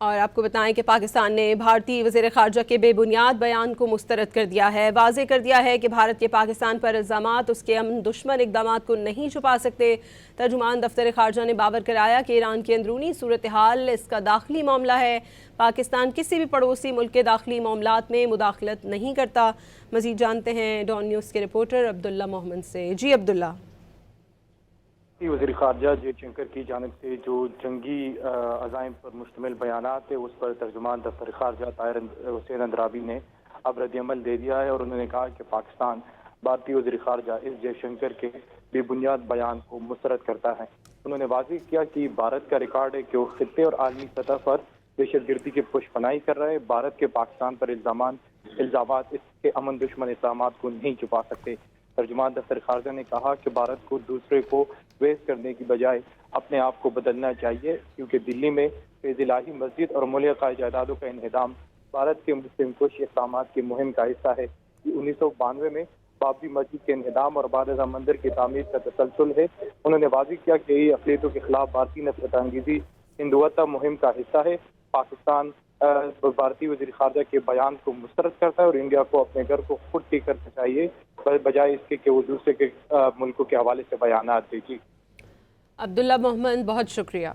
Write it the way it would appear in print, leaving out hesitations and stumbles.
اور آپ کو بتائیں کہ پاکستان نے بھارتی وزیر خارجہ کے بے بنیاد بیان کو مسترد کر دیا ہے۔ واضح کر دیا ہے کہ بھارت کے پاکستان پر الزامات اس کے امن دشمن اقدامات کو نہیں چھپا سکتے۔ ترجمان دفتر خارجہ نے باور کرایا کہ ایران کی اندرونی صورتحال اس کا داخلی معاملہ ہے۔ پاکستان کسی بھی پڑوسی ملک کے داخلی معاملات میں مداخلت نہیں کرتا۔ مزید جانتے ہیں ڈان نیوز کے رپورٹر عبداللہ محمد سے۔ جی عبداللہ۔ وزیر خارجہ جے شنکر کی جانب سے جو جنگی عزائم پر مشتمل بیانات ہے اس پر ترجمان دفتر خارجہ طاہر حسین اندرابی نے اب رد عمل دے دیا ہے، اور انہوں نے کہا کہ پاکستان بھارتی وزیر خارجہ اس جے شنکر کے بے بنیاد بیان کو مسترد کرتا ہے۔ انہوں نے واضح کیا کہ بھارت کا ریکارڈ ہے کہ وہ خطے اور عالمی سطح پر دہشت گردی کی پشت پناہی کر رہا ہے۔ بھارت کے پاکستان پر الزامات اس کے امن دشمن اقدامات کو نہیں چھپا سکتے۔ ترجمان دفتر خارجہ نے کہا کہ بھارت کو دوسرے کو بحث کرنے کی بجائے اپنے آپ کو بدلنا چاہیے، کیونکہ دلی میں فیض الہی مسجد اور ملحقہ جائیدادوں کا انہدام بھارت کے مسلم کش اقدامات کی مہم کا حصہ ہے۔ 1992 میں بابری مسجد کے انہدام اور بعد ازاں مندر کی تعمیر کا تسلسل ہے۔ انہوں نے واضح کیا کہ یہ اقلیتوں کے خلاف بھارتی نفرت انگیزی ہندوتوا مہم کا حصہ ہے۔ پاکستان بھارتی وزیر خارجہ کے بیان کو مسترد کرتا ہے اور انڈیا کو اپنے گھر کو خود ٹھیک کرنا چاہیے، بجائے اس کے کہ وہ دوسرے کے ملکوں کے حوالے سے بیانات دے۔ عبداللہ محمد، بہت شکریہ۔